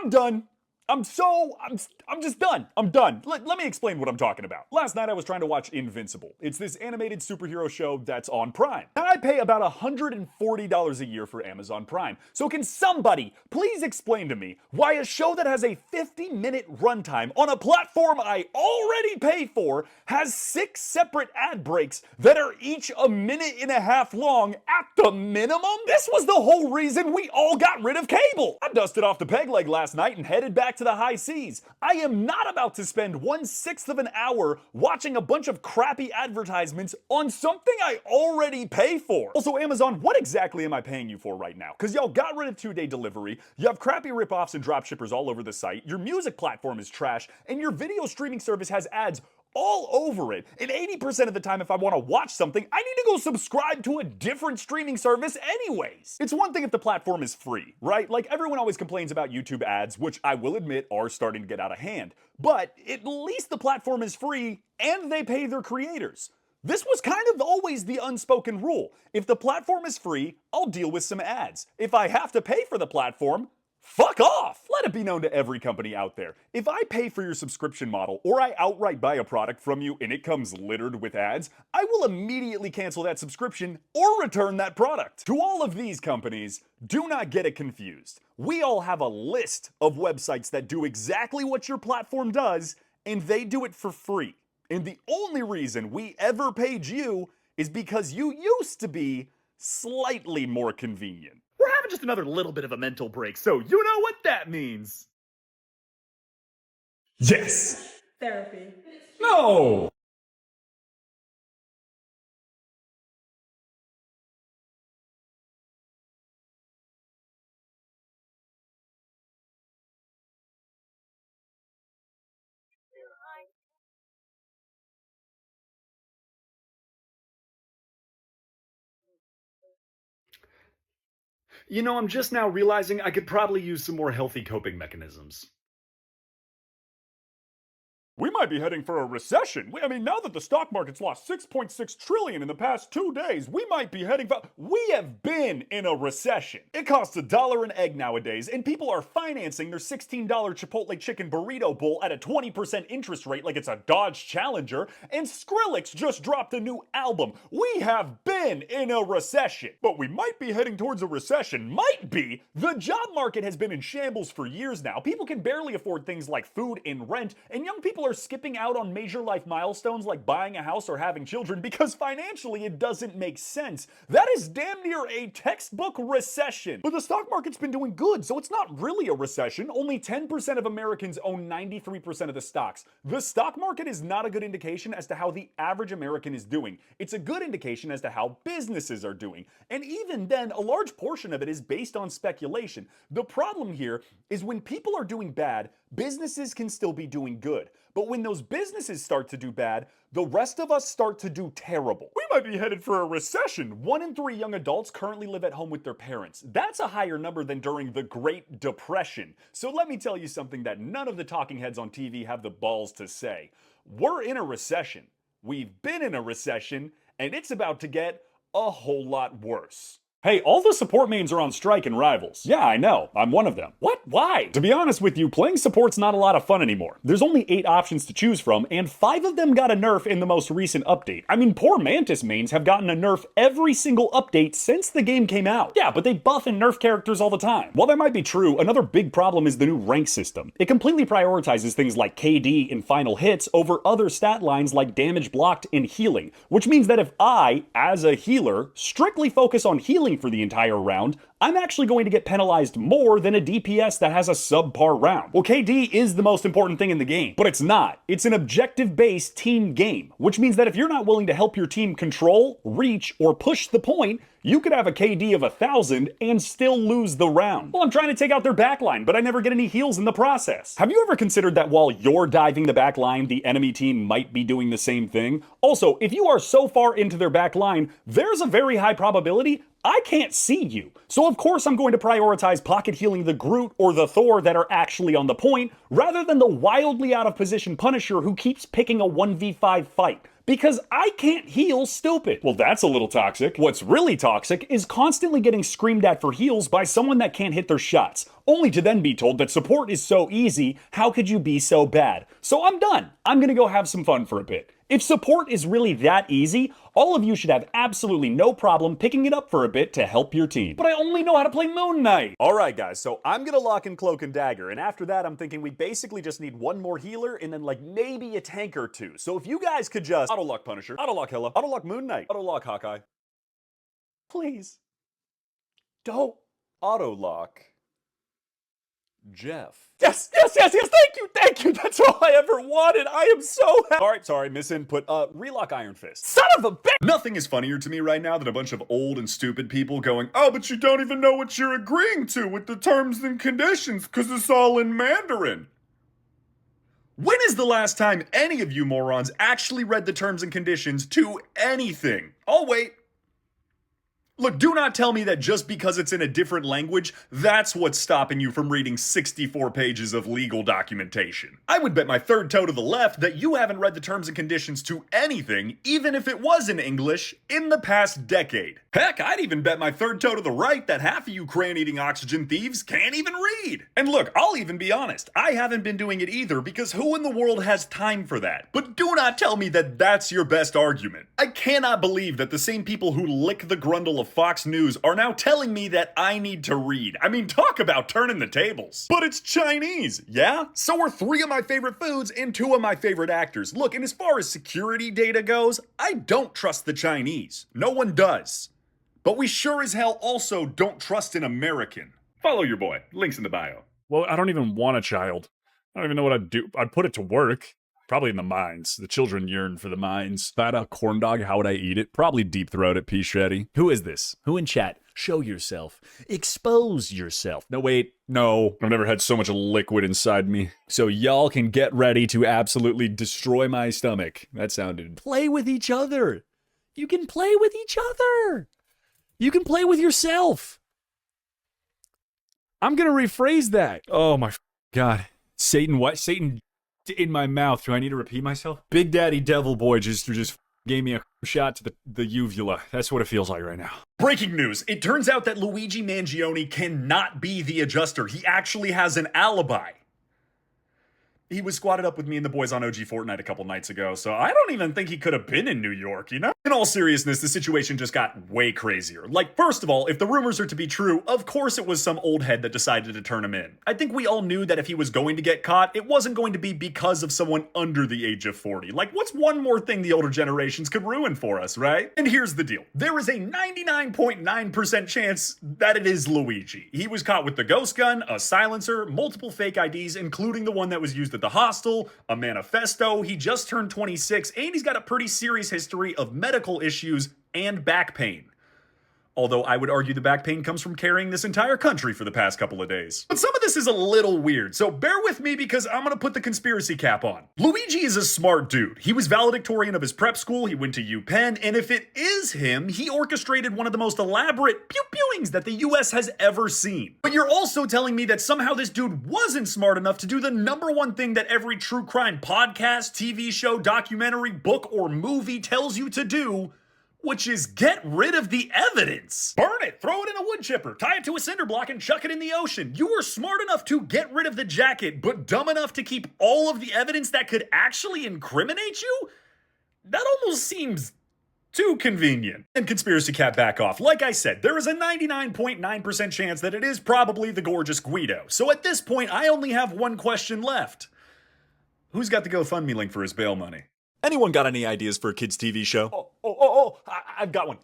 I'm done. I'm just done. I'm done. Let me explain what I'm talking about. Last night I was trying to watch Invincible. It's this animated superhero show that's on Prime. Now I pay about $140 a year for Amazon Prime. So can somebody please explain to me why a show that has a 50-minute runtime on a platform I already pay for has 6 separate ad breaks that are each a minute and a half long at the minimum? This was the whole reason we all got rid of cable. I dusted off the peg leg last night and headed back to the high seas. I am not about to spend 1/6 of an hour watching a bunch of crappy advertisements on something I already pay for. Also, Amazon, what exactly am I paying you for right now? Because y'all got rid of 2-day delivery, you have crappy ripoffs and dropshippers all over the site, your music platform is trash, and your video streaming service has ads all over it. And 80% of the time, if I want to watch something, I need to go subscribe to a different streaming service anyways. It's one thing if the platform is free, right? Like everyone always complains about YouTube ads, which I will admit are starting to get out of hand. But at least the platform is free and they pay their creators. This was kind of always the unspoken rule. If the platform is free, I'll deal with some ads. If I have to pay for the platform, fuck off! Let it be known to every company out there. If I pay for your subscription model or I outright buy a product from you and it comes littered with ads, I will immediately cancel that subscription or return that product. To all of these companies, do not get it confused. We all have a list of websites that do exactly what your platform does, and they do it for free. And the only reason we ever paid you is because you used to be slightly more convenient. We're having just another little bit of a mental break, so you know what that means. Yes. Therapy. No. You know, I'm just now realizing I could probably use some more healthy coping mechanisms. We might be heading for a recession. I mean, now that the stock market's lost 6.6 trillion in the past 2 days, we might be heading for. We have been in a recession. It costs $1 an egg nowadays, and people are financing their $16 Chipotle chicken burrito bowl at a 20% interest rate like it's a Dodge Challenger, and Skrillex just dropped a new album. We have been in a recession. But we might be heading towards a recession. Might be. The job market has been in shambles for years now. People can barely afford things like food and rent, and young people are skipping out on major life milestones like buying a house or having children because financially it doesn't make sense. That is damn near a textbook recession. But the stock market's been doing good, so it's not really a recession. Only 10% of Americans own 93% of the stocks. The stock market is not a good indication as to how the average American is doing. It's a good indication as to how businesses are doing. And even then, a large portion of it is based on speculation. The problem here is when people are doing bad, businesses can still be doing good. But when those businesses start to do bad, the rest of us start to do terrible. We might be headed for a recession. 1 in 3 young adults currently live at home with their parents. That's a higher number than during the Great Depression. So let me tell you something that none of the talking heads on TV have the balls to say. We're in a recession. We've been in a recession, and it's about to get a whole lot worse. Hey, all the support mains are on strike in Rivals. Yeah, I know. I'm one of them. What? Why? To be honest with you, playing support's not a lot of fun anymore. There's only 8 options to choose from, and 5 of them got a nerf in the most recent update. I mean, poor Mantis mains have gotten a nerf every single update since the game came out. Yeah, but they buff and nerf characters all the time. While that might be true, another big problem is the new rank system. It completely prioritizes things like KD and final hits over other stat lines like damage blocked and healing, which means that if I, as a healer, strictly focus on healing for the entire round, I'm actually going to get penalized more than a DPS that has a subpar round. Well, KD is the most important thing in the game, but it's not. It's an objective-based team game, which means that if you're not willing to help your team control, reach, or push the point, you could have a KD of 1,000 and still lose the round. Well, I'm trying to take out their backline, but I never get any heals in the process. Have you ever considered that while you're diving the backline, the enemy team might be doing the same thing? Also, if you are so far into their backline, there's a very high probability I can't see you. So of course I'm going to prioritize pocket healing the Groot or the Thor that are actually on the point, rather than the wildly out of position Punisher who keeps picking a 1v5 fight. Because I can't heal stupid. Well, that's a little toxic. What's really toxic is constantly getting screamed at for heals by someone that can't hit their shots, only to then be told that support is so easy, how could you be so bad? So I'm done. I'm gonna go have some fun for a bit. If support is really that easy, all of you should have absolutely no problem picking it up for a bit to help your team. But I only know how to play Moon Knight! Alright guys, so I'm gonna lock in Cloak and Dagger, and after that I'm thinking we basically just need one more healer and then like maybe a tank or two. So if you guys could just auto-lock Punisher, auto-lock Hela, auto-lock Moon Knight, auto-lock Hawkeye. Please. Don't auto-lock Jeff. Yes, thank you, that's all I ever wanted, I am so happy. Alright, sorry, misinput, relock Iron Fist. Son of a bitch! Nothing is funnier to me right now than a bunch of old and stupid people going, oh, but you don't even know what you're agreeing to with the terms and conditions, cause it's all in Mandarin. When is the last time any of you morons actually read the terms and conditions to anything? I'll wait. Look, do not tell me that just because it's in a different language, that's what's stopping you from reading 64 pages of legal documentation. I would bet my third toe to the left that you haven't read the terms and conditions to anything, even if it was in English, in the past decade. Heck, I'd even bet my third toe to the right that half of you crane-eating oxygen thieves can't even read. And look, I'll even be honest, I haven't been doing it either because who in the world has time for that? But do not tell me that that's your best argument. I cannot believe that the same people who lick the grundle of Fox News are now telling me that I need to read. I mean, talk about turning the tables. But it's Chinese, yeah? So are 3 of my favorite foods and 2 of my favorite actors. Look, and as far as security data goes, I don't trust the Chinese. No one does. But we sure as hell also don't trust an American. Follow your boy. Links in the bio. Well, I don't even want a child. I don't even know what I'd do. I'd put it to work. Probably in the mines. The children yearn for the mines. If I had a corn dog, how would I eat it? Probably deep throat it, pea shreddy. Who is this? Who in chat? Show yourself. Expose yourself. No, wait. No. I've never had so much liquid inside me. So y'all can get ready to absolutely destroy my stomach. That sounded... Play with each other. You can play with each other. You can play with yourself. I'm gonna rephrase that. Oh my God. Satan, what? Satan... in my mouth. Do I need to repeat myself? Big Daddy Devil Boy just gave me a shot to the uvula. That's what it feels like right now. Breaking news. It turns out that Luigi Mangione cannot be the adjuster. He actually has an alibi. He was squatted up with me and the boys on OG Fortnite a couple nights ago, so I don't even think he could have been in New York, you know? In all seriousness, the situation just got way crazier. Like, first of all, if the rumors are to be true, of course it was some old head that decided to turn him in. I think we all knew that if he was going to get caught, it wasn't going to be because of someone under the age of 40. Like, what's one more thing the older generations could ruin for us, right? And here's the deal. There is a 99.9% chance that it is Luigi. He was caught with the ghost gun, a silencer, multiple fake IDs, including the one that was used at the hostel, a manifesto, he just turned 26, and he's got a pretty serious history of medical issues and back pain. Although I would argue the back pain comes from carrying this entire country for the past couple of days. But some of this is a little weird, so bear with me because I'm gonna put the conspiracy cap on. Luigi is a smart dude. He was valedictorian of his prep school, he went to UPenn, and if it is him, he orchestrated one of the most elaborate pew-pewings that the US has ever seen. But you're also telling me that somehow this dude wasn't smart enough to do the #1 thing that every true crime podcast, TV show, documentary, book, or movie tells you to do, which is get rid of the evidence. Burn it, throw it in a wood chipper, tie it to a cinder block, and chuck it in the ocean. You were smart enough to get rid of the jacket, but dumb enough to keep all of the evidence that could actually incriminate you? That almost seems too convenient. And conspiracy cap back off. Like I said, there is a 99.9% chance that it is probably the gorgeous Guido. So at this point, I only have one question left. Who's got the GoFundMe link for his bail money? Anyone got any ideas for a kids' TV show? I've got one.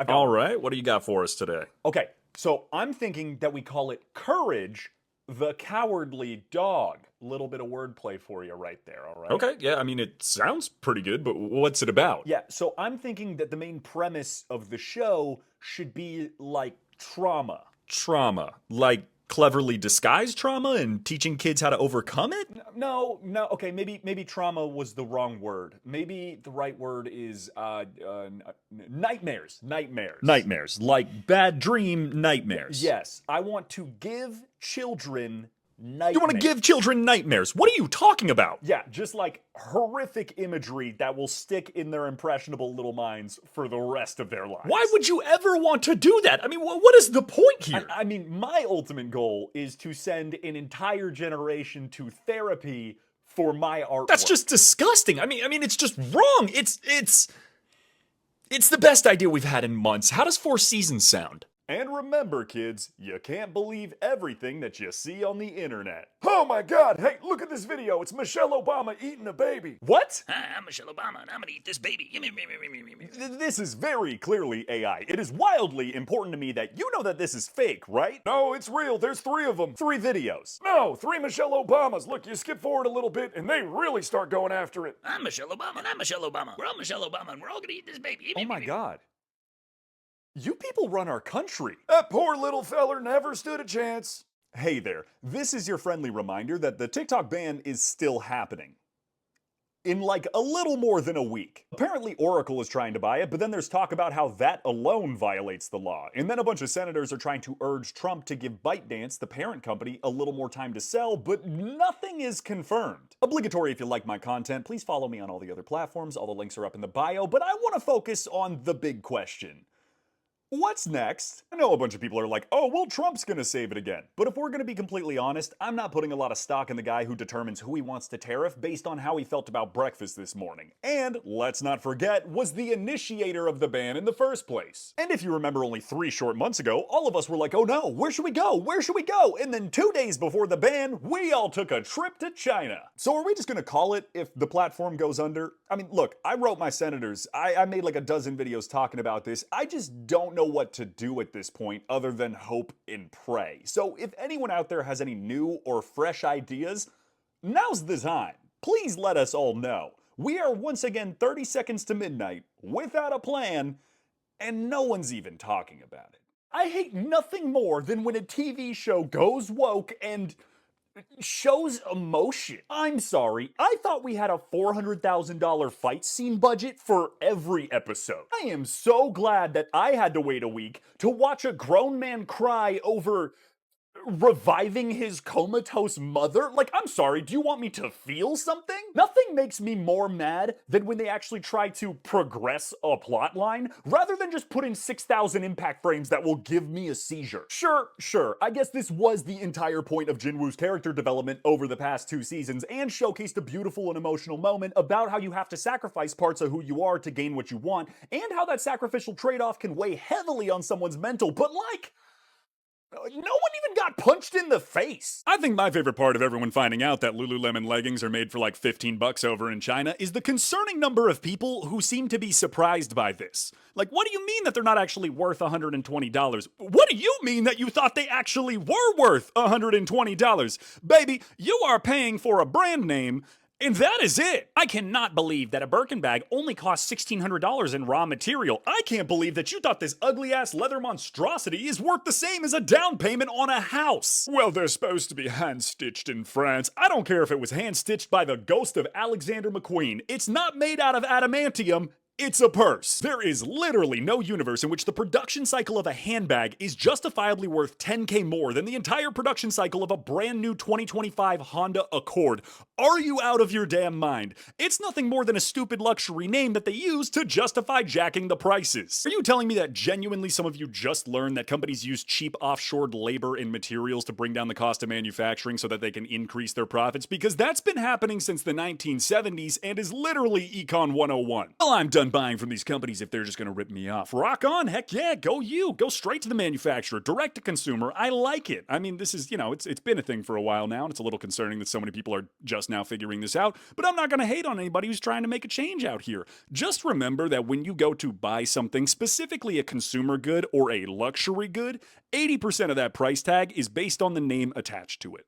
All right, what do you got for us today? Okay, so I'm thinking that we call it Courage the Cowardly Dog. Little bit of wordplay for you right there, all right? Okay, yeah, I mean, it sounds pretty good, but what's it about? Yeah, so I'm thinking that the main premise of the show should be like trauma. Trauma. Like cleverly disguised trauma and teaching kids how to overcome it? No, no. Okay, maybe trauma was the wrong word. Maybe the right word is nightmares. Nightmares. Nightmares, like bad dream nightmares. Yes, I want to give children nightmares. You want to give children nightmares? What are you talking about? Yeah, just like horrific imagery that will stick in their impressionable little minds for the rest of their lives. Why would you ever want to do that? I mean, what is the point here? I mean, my ultimate goal is to send an entire generation to therapy for my artwork. That's just disgusting. I mean, it's just wrong. It's the best idea we've had in months. How does Four Seasons sound? And remember, kids, you can't believe everything that you see on the internet. Oh my god, hey, look at this video. It's Michelle Obama eating a baby. What? Hi, I'm Michelle Obama, and I'm gonna eat this baby. This is very clearly AI. It is wildly important to me that you know that this is fake, right? No, it's real. There's 3 of them. 3 videos. No, 3 Michelle Obamas. Look, you skip forward a little bit, and they really start going after it. I'm Michelle Obama, and I'm Michelle Obama. We're all Michelle Obama, and we're all gonna eat this baby. Oh my god. You people run our country. That poor little feller never stood a chance. Hey there, this is your friendly reminder that the TikTok ban is still happening. In like a little more than a week. Apparently Oracle is trying to buy it, but then there's talk about how that alone violates the law. And then a bunch of senators are trying to urge Trump to give ByteDance, the parent company, a little more time to sell, but nothing is confirmed. Obligatory if you like my content, please follow me on all the other platforms. All the links are up in the bio, but I want to focus on the big question. What's next? I know a bunch of people are like, oh, well, Trump's gonna save it again. But if we're gonna be completely honest, I'm not putting a lot of stock in the guy who determines who he wants to tariff based on how he felt about breakfast this morning. And, let's not forget, was the initiator of the ban in the first place. And if you remember only 3 short months ago, all of us were like, oh no, where should we go? Where should we go? And then 2 days before the ban, we all took a trip to China. So are we just gonna call it if the platform goes under? I mean, look, I wrote my senators. I made like a dozen videos talking about this. I just don't know what to do at this point other than hope and pray. So if anyone out there has any new or fresh ideas, now's the time. Please let us all know. We are once again 30 seconds to midnight without a plan, and no one's even talking about it. I hate nothing more than when a TV show goes woke and shows emotion. I'm sorry, I thought we had a $400,000 fight scene budget for every episode. I am so glad that I had to wait a week to watch a grown man cry over reviving his comatose mother? Like, I'm sorry, do you want me to feel something? Nothing makes me more mad than when they actually try to progress a plot line, rather than just putting 6,000 impact frames that will give me a seizure. Sure, I guess this was the entire point of Jinwoo's character development over the past 2 seasons, and showcased a beautiful and emotional moment about how you have to sacrifice parts of who you are to gain what you want, and how that sacrificial trade-off can weigh heavily on someone's mental, but like, no one even got punched in the face. I think my favorite part of everyone finding out that Lululemon leggings are made for like $15 over in China is the concerning number of people who seem to be surprised by this. Like, what do you mean that they're not actually worth $120? What do you mean that you thought they actually were worth $120? Baby, you are paying for a brand name, and that is it. I cannot believe that a Birkin bag only costs $1,600 in raw material. I can't believe that you thought this ugly-ass leather monstrosity is worth the same as a down payment on a house. Well, they're supposed to be hand-stitched in France. I don't care if it was hand-stitched by the ghost of Alexander McQueen. It's not made out of adamantium. It's a purse. There is literally no universe in which the production cycle of a handbag is justifiably worth $10K more than the entire production cycle of a brand new 2025 Honda Accord. Are you out of your damn mind? It's nothing more than a stupid luxury name that they use to justify jacking the prices. Are you telling me that genuinely some of you just learned that companies use cheap offshored labor and materials to bring down the cost of manufacturing so that they can increase their profits? Because that's been happening since the 1970s and is literally Econ 101. Well, I'm done buying from these companies if they're just gonna rip me off. Rock on, heck yeah, go you. Go straight to the manufacturer, direct to consumer. I like it. I mean, this is, it's been a thing for a while now, and it's a little concerning that so many people are just now figuring this out, but I'm not gonna hate on anybody who's trying to make a change out here. Just remember that when you go to buy something, specifically a consumer good or a luxury good, 80% of that price tag is based on the name attached to it.